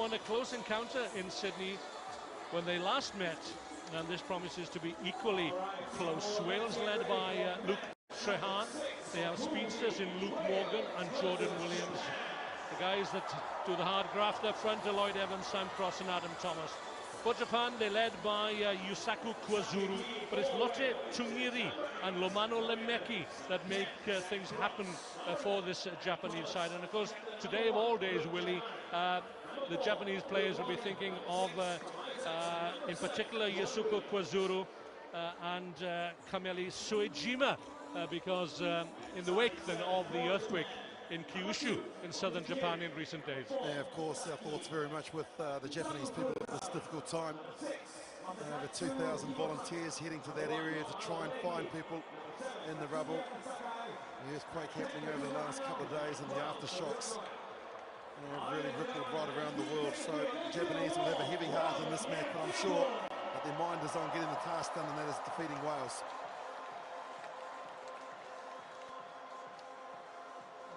won a close encounter in Sydney when they last met, and this promises to be equally close. Wales led by Luke Trehan. They have speedsters in Luke Morgan and Jordan Williams. The guys that do the hard graft up front are Lloyd Evans, Sam Cross and Adam Thomas. For Japan, they're led by Yusaku Kwazuru, but it's Lotte Tungiri and Lomano Lemeki that make things happen for this Japanese side. And of course, today of all days, Willie, the Japanese players will be thinking of, in particular, Yusaku Kwazuru and Kameli Suejima, because in the wake then of the earthquake in Kyushu in southern Japan in recent days. Yeah, of course, our thoughts very much with the Japanese people at this difficult time. Over 2,000 volunteers heading to that area to try and find people in the rubble. The earthquake happening over the last couple of days and the aftershocks really rippled right around the world. So the Japanese will have a heavy heart in this match, but I'm sure that their mind is on getting the task done, and that is defeating Wales.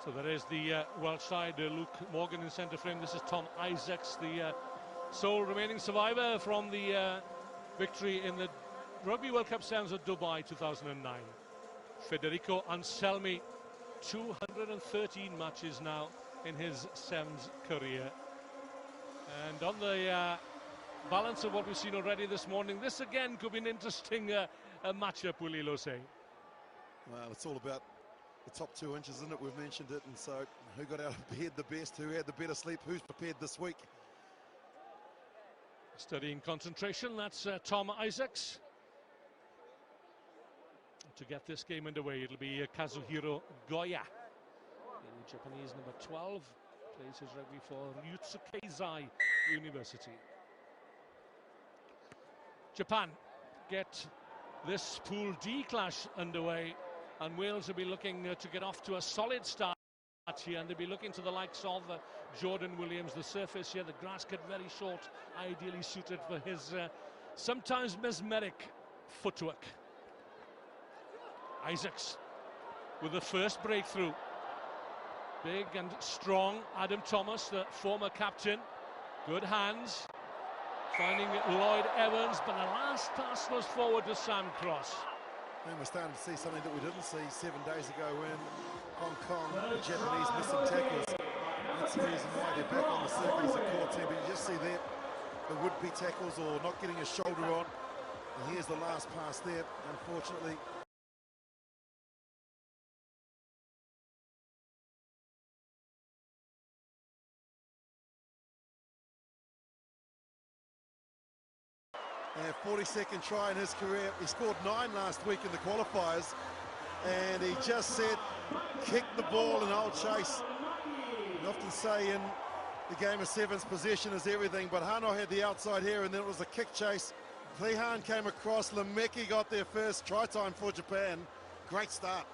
So there is the Welsh side, Luke Morgan in centre frame. This is Tom Isaacs, the sole remaining survivor from the victory in the Rugby World Cup Sevens at Dubai 2009. Federico Anselmi, 213 matches now in his Sevens career. And on the balance of what we've seen already this morning, this again could be an interesting matchup, Willie Losey. Well, it's all about the top 2 inches, isn't it? We've mentioned it, and so who got out of bed the best, who had the better sleep, who's prepared this week. Studying concentration, that's Tom Isaacs. To get this game underway, it'll be Kazuhiro Goya, the Japanese number 12, plays his rugby for Ryutsukeizai University. Japan get this Pool D clash underway, and Wales will be looking to get off to a solid start here, and they'll be looking to the likes of Jordan Williams. The surface here, the grass cut very short, ideally suited for his sometimes mesmeric footwork. Isaacs with the first breakthrough. Big and strong Adam Thomas, the former captain. Good hands. Finding Lloyd Evans, but the last pass was forward to Sam Cross. And we're starting to see something that we didn't see 7 days ago when Hong Kong, the Japanese missing tackles. That's the reason why they're back on the circuit as a core team. But you just see there the would-be tackles or not getting a shoulder on. And here's the last pass there, unfortunately. And 42nd try in his career. He scored 9 last week in the qualifiers, and he just said, kick the ball and I'll chase. We often say in the game of sevens, possession is everything, but Hano had the outside here, and then it was a kick chase. Plehan came across, Lemeki got their first try time for Japan. Great start.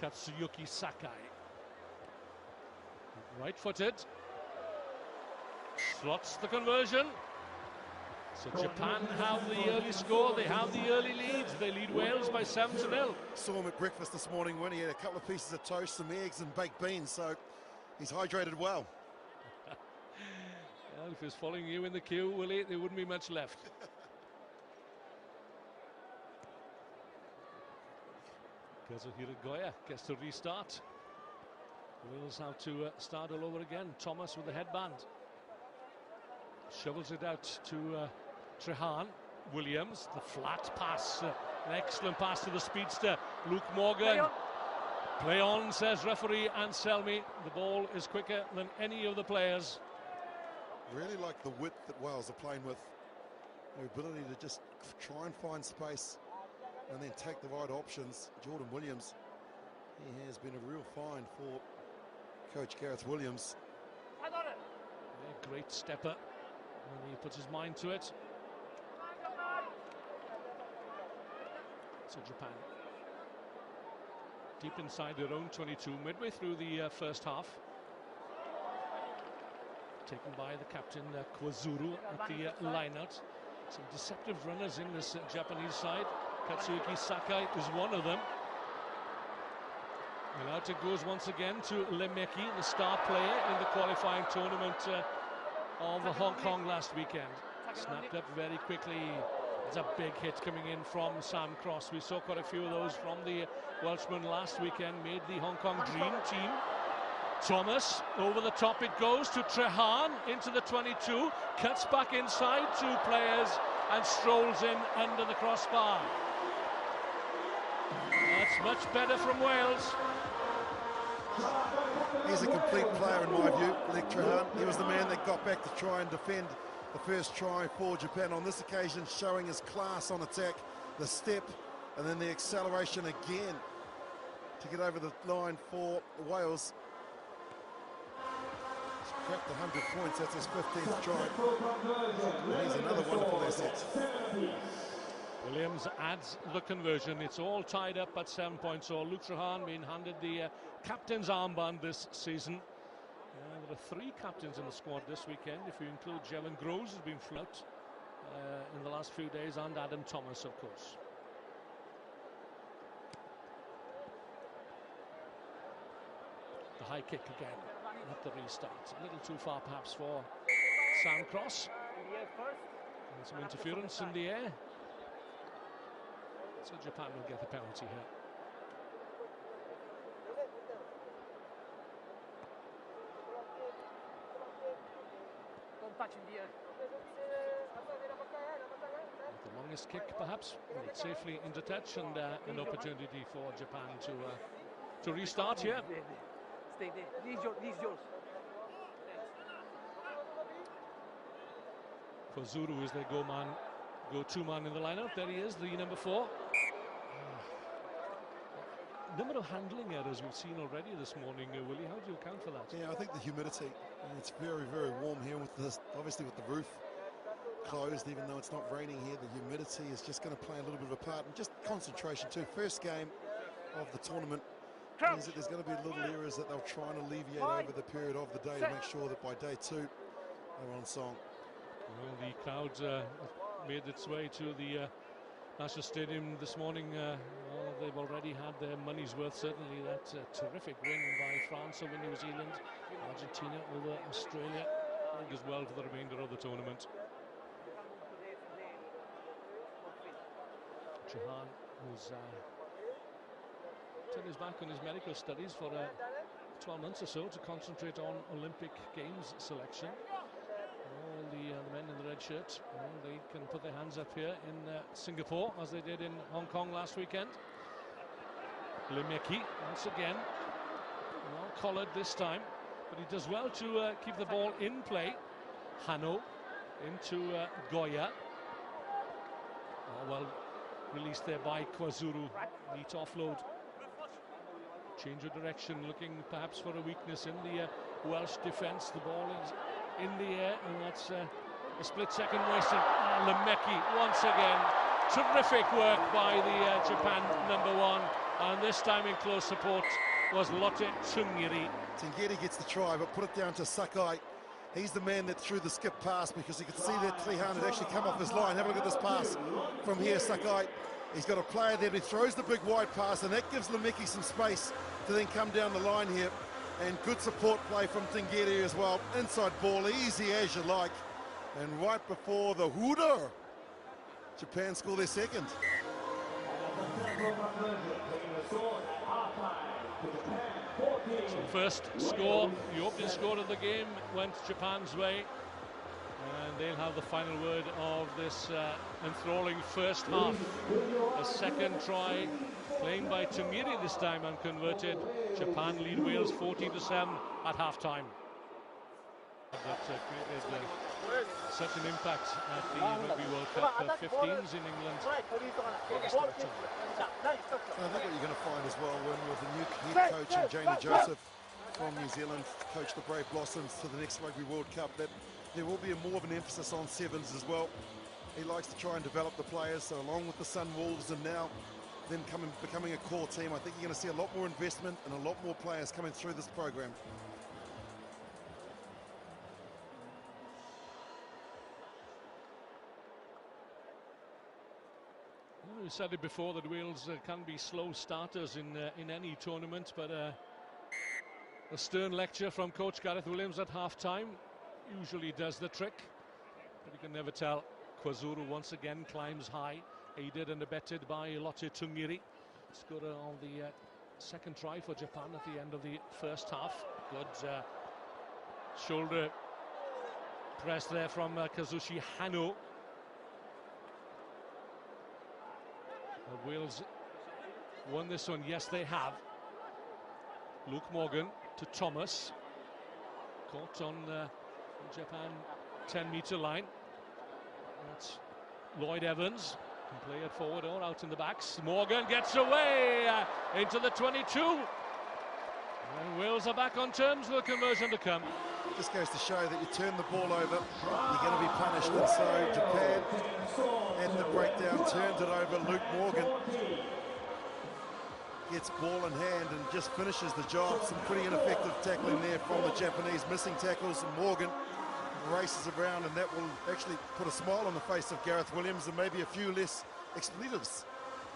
Katsuyuki Sakai, right-footed. Slots the conversion. So Japan have the early score, they have the early leads. They lead Wales by 7-0. Saw him at breakfast this morning when he had a couple of pieces of toast, some eggs and baked beans, so he's hydrated well. Well, if he was following you in the queue, Willie, there wouldn't be much left. Kazuhiro Goya gets to restart. Wales have to start all over again. Thomas with the headband. Shovels it out to Trehan. Williams, the flat pass. An excellent pass to the speedster, Luke Morgan. Play on, says referee Anselmi. The ball is quicker than any of the players. Really like the width that Wales are playing with. Their ability to just try and find space and then take the right options. Jordan Williams, he has been a real find for Coach Gareth Williams. I got it. Yeah, great stepper when he puts his mind to it. So Japan deep inside their own 22, midway through the first half. Taken by the captain Kwazuru at the line-out. Some deceptive runners in this Japanese side. Katsuyuki Sakai is one of them. And out it goes once again to Lemeki, the star player in the qualifying tournament of the Hong Kong last weekend. Snapped up very quickly. It's a big hit coming in from Sam Cross. We saw quite a few of those from the Welshman last weekend. Made the Hong Kong dream team. Thomas, over the top it goes to Trehan, into the 22. Cuts back inside 2 players and strolls in under the crossbar. That's much better from Wales. He's a complete player in my view, Leg Trehan. He was the man that got back to try and defend the first try for Japan. On this occasion, showing his class on attack, the step, and then the acceleration again to get over the line for Wales. He's cracked 100 points, that's his 15th try. And he's another wonderful asset. Williams adds the conversion. It's all tied up at 7 points. So Luke Trehan being handed the captain's armband this season. There are 3 captains in the squad this weekend, if you include Jevon Groves, who's been flout in the last few days, and Adam Thomas, of course. The high kick again at the restart. A little too far perhaps for Sam Cross. And some interference in the air. So Japan will get the penalty here. Touch in the air. The longest kick, perhaps, made safely into touch, and an opportunity for Japan to restart here. Stay there. This is yours. For Zuru is their go-to man in the lineup. There he is, the number 4. Number of handling errors we've seen already this morning, Willie. How do you account for that? Yeah, I think the humidity. It's very, very warm here with this, obviously with the roof closed, even though it's not raining here. The humidity is just going to play a little bit of a part, and just concentration too. First game of the tournament means that there's going to be little areas that they'll try and alleviate over the period of the day to make sure that by day 2 they're on song. Well, the crowd made its way to the National Stadium this morning. Well, they've already had their money's worth, certainly. That terrific win by France over New Zealand, Argentina over Australia. As well for the remainder of the tournament. Trehan, who's turned his back on his medical studies for 12 months or so to concentrate on Olympic Games selection. All the men in the red shirt, well, they can put their hands up here in Singapore, as they did in Hong Kong last weekend. Lemeki, once again, well collared this time, but he does well to keep the ball in play. Hano into Goya. Oh, well released there by Kwazuru. Neat offload. Change of direction, looking perhaps for a weakness in the Welsh defence. The ball is in the air, and that's a split second wasted. Lemeki once again. Terrific work by the Japan number 1, and this time in close support was Lotte Tungiri. Tungiri gets the try, but put it down to Sakai. He's the man that threw the skip pass, because you could see that Trehan had actually come off his line. Have a look at this pass from here, Sakai. He's got a player there, but he throws the big wide pass, and that gives Lemeki some space to then come down the line here. And good support play from Tungiri as well. Inside ball, easy as you like. And right before the hooter, Japan score their second. So first score, the opening score of the game went Japan's way, and they'll have the final word of this enthralling first half. A second try, claimed by Tungiri this time, unconverted. Japan lead Wales 14-7 at half-time. That created such an impact at the Rugby World Cup 15s in England. I think what you're going to find as well, when with the new head coach and Jamie Joseph from New Zealand, coach the Brave Blossoms to the next Rugby World Cup, that there will be more of an emphasis on sevens as well. He likes to try and develop the players, so along with the Sunwolves and now them becoming a core team, I think you're going to see a lot more investment and a lot more players coming through this program. We said it before that Wales can be slow starters in any tournament, but a stern lecture from Coach Gareth Williams at half-time usually does the trick. But you can never tell. Kwazulu once again climbs high, aided and abetted by Lotte Tungiri. Scored on the second try for Japan at the end of the first half. Good shoulder press there from Kazushi Hano. Wales won this one, yes they have. Luke Morgan to Thomas. Caught on Japan 10-meter line. That's Lloyd Evans. Can play it forward or out in the backs. Morgan gets away into the 22. And Wales are back on terms with a conversion to come. Just goes to show that you turn the ball over, you're going to be punished. And so Japan, at the breakdown, turned it over. Luke Morgan gets ball in hand and just finishes the job. Some pretty ineffective tackling there from the Japanese. Missing tackles, and Morgan races around, and that will actually put a smile on the face of Gareth Williams and maybe a few less expletives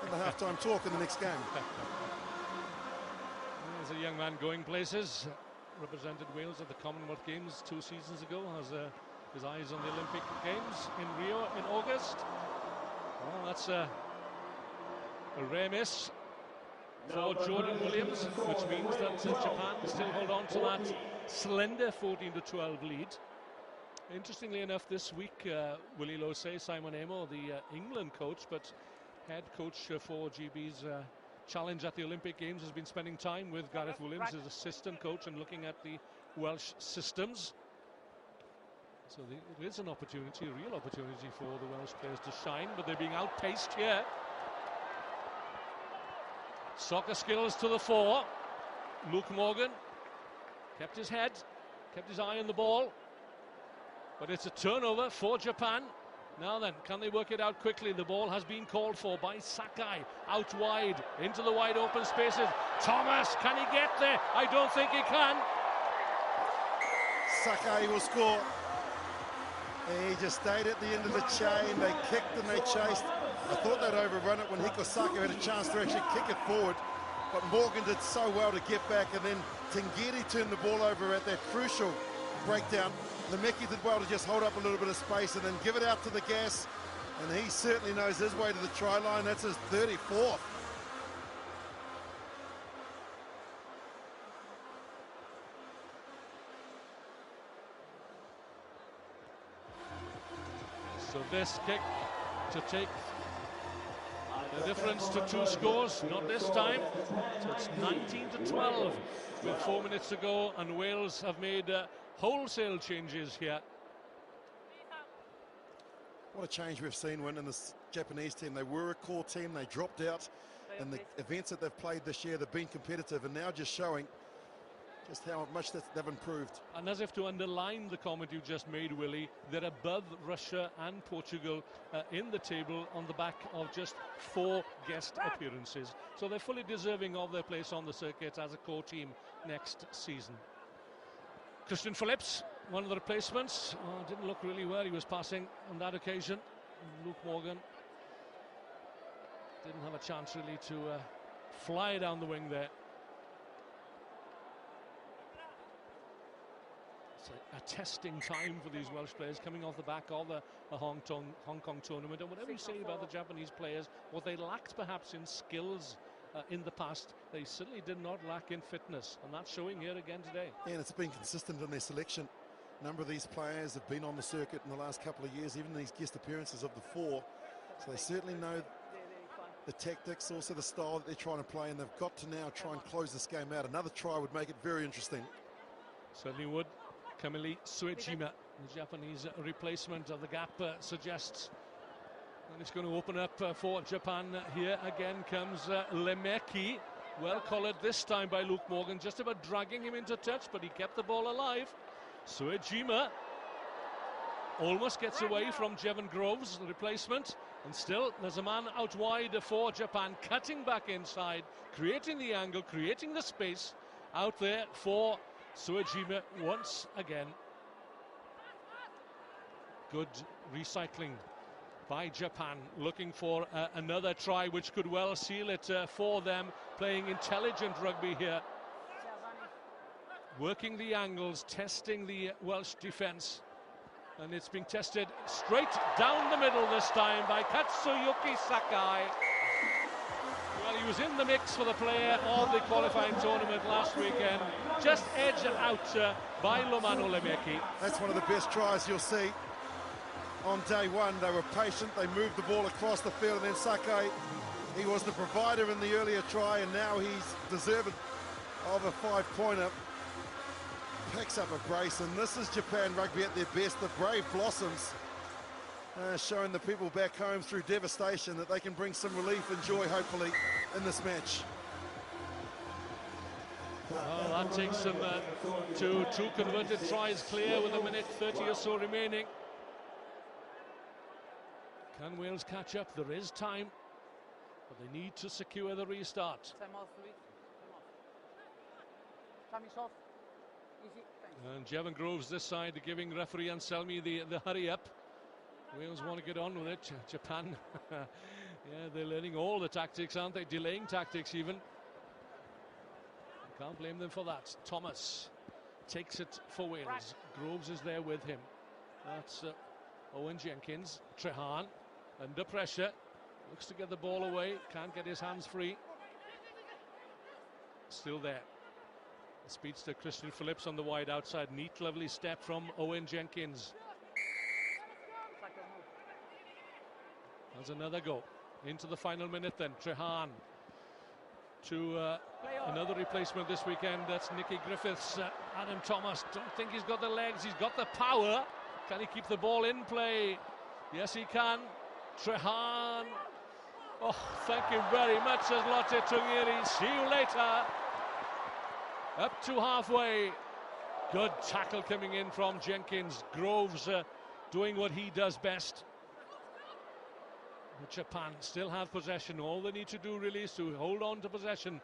in the halftime talk in the next game. There's a young man going places. Represented Wales at the Commonwealth Games 2 seasons ago. Has his eyes on the Olympic Games in Rio in August. Well, that's a rare miss for Jordan Williams, which means that Japan still hold on to that slender 14-12 lead. Interestingly enough, this week, Willie Losey, Simon Amo, the England coach, but head coach for GB's challenge at the Olympic Games, has been spending time with Gareth Williams, his assistant coach, and looking at the Welsh systems. So it is an opportunity, a real opportunity for the Welsh players to shine, but they're being outpaced here. Soccer skills to the fore. Luke Morgan kept his head, kept his eye on the ball, but it's a turnover for Japan. Now then, can they work it out quickly? The ball has been called for by Sakai. Out wide, into the wide open spaces. Thomas, can he get there? I don't think he can. Sakai will score. He just stayed at the end of the chain. They kicked and they chased. I thought they'd overrun it when Hiko Sakai had a chance to actually kick it forward. But Morgan did so well to get back, and then Tengiri turned the ball over at that crucial breakdown. Lemeki did well to just hold up a little bit of space and then give it out to the gas, and he certainly knows his way to the try line. That's his 34th. So this kick to take the difference to 2 scores, not this time. So it's 19-12 with 4 minutes to go, and Wales have made wholesale changes here. What a change we've seen when in this Japanese team. They were a core team, they dropped out. In the events that they've played this year, they've been competitive, and now just showing just how much that they've improved. And as if to underline the comment you just made, Willie, they're above Russia and Portugal in the table on the back of just 4 guest appearances. So they're fully deserving of their place on the circuit as a core team next season. Christian Phillips, one of the replacements, didn't look really well. He was passing on that occasion. Luke Morgan didn't have a chance really to fly down the wing there. It's a testing time for these Welsh players coming off the back of the Hong Kong tournament. And whatever you say about the Japanese players, what they lacked perhaps in skills in the past, they certainly did not lack in fitness, and that's showing here again today. Yeah, and it's been consistent in their selection. A number of these players have been on the circuit in the last couple of years, even these guest appearances of the 4. So they certainly know the tactics, also the style that they're trying to play, and they've got to now try and close this game out. Another try would make it very interesting. Certainly would. Kamili Suejima, the Japanese replacement of the gap, suggests. And it's going to open up for Japan. Here again comes Lemeki. Well collared this time by Luke Morgan, just about dragging him into touch, but he kept the ball alive. Suejima almost gets away from Jevon Groves, the replacement, and still there's a man out wide for Japan, cutting back inside, creating the angle, creating the space out there for Suejima once again. Good recycling by Japan, looking for another try which could well seal it for them, playing intelligent rugby here, working the angles, testing the Welsh defence, and it's being tested straight down the middle this time by Katsuyuki Sakai. Well, he was in the mix for the player of the qualifying tournament last weekend, just edged out by Lomano Lemeki. That's one of the best tries you'll see. On day one, they were patient, they moved the ball across the field, and then Sakai, he was the provider in the earlier try, and now he's deserving of a 5-pointer. Picks up a brace, and this is Japan rugby at their best. The brave blossoms showing the people back home through devastation that they can bring some relief and joy, hopefully, in this match. Well, that takes them to 2 converted tries clear with a minute 30 or so remaining. Can Wales catch up? There is time, but they need to secure the restart. Time off, Louis. Time off. Time is off. Easy. Thanks. And Jevon Groves this side giving referee Anselmi the hurry up. Wales want to get on with it. Japan, yeah, they're learning all the tactics, aren't they? Delaying tactics even. Can't blame them for that. Thomas takes it for Wales. Groves is there with him. That's Owen Jenkins. Trehan under pressure. Looks to get the ball away. Can't get his hands free. Still there. The speedster Christian Phillips on the wide outside. Neat, lovely step from Owen Jenkins. There's another go. Into the final minute then. Trehan to another replacement this weekend. That's Nicky Griffiths. Adam Thomas, don't think he's got the legs. He's got the power. Can he keep the ball in play? Yes, he can. Trehan. Oh, thank you very much, says Lotte Tungiri. See you later. Up to halfway. Good tackle coming in from Jenkins. Groves doing what he does best. But Japan still have possession. All they need to do really is to hold on to possession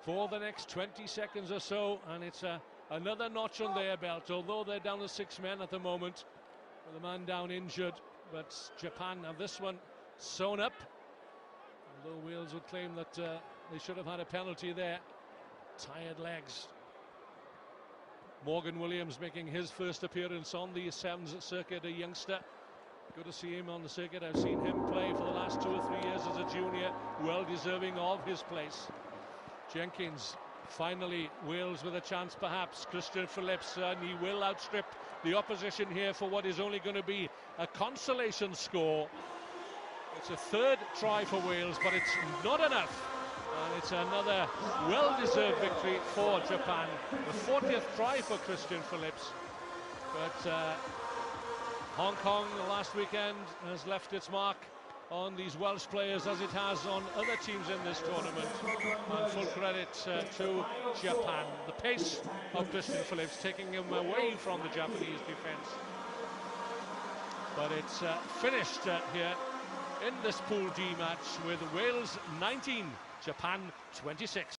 for the next 20 seconds or so, and it's another notch on their belt, although they're down to 6 men at the moment, with a man down injured. But Japan have this one sewn up, although Wales would claim that they should have had a penalty there. Tired legs. Morgan Williams making his first appearance on the Sevens circuit, a youngster. Good to see him on the circuit. I've seen him play for the last 2 or 3 years as a junior, well deserving of his place. Jenkins, finally Wales with a chance perhaps. Christian Phillips, and he will outstrip the opposition here for what is only going to be a consolation score. It's a 3rd try for Wales, but it's not enough. And it's another well-deserved victory for Japan. The 40th try for Christian Phillips. But Hong Kong last weekend has left its mark on these Welsh players as it has on other teams in this tournament. And full credit to Japan. The pace of Christian Phillips taking him away from the Japanese defence. But it's finished here in this Pool D match with Wales 19, Japan 26.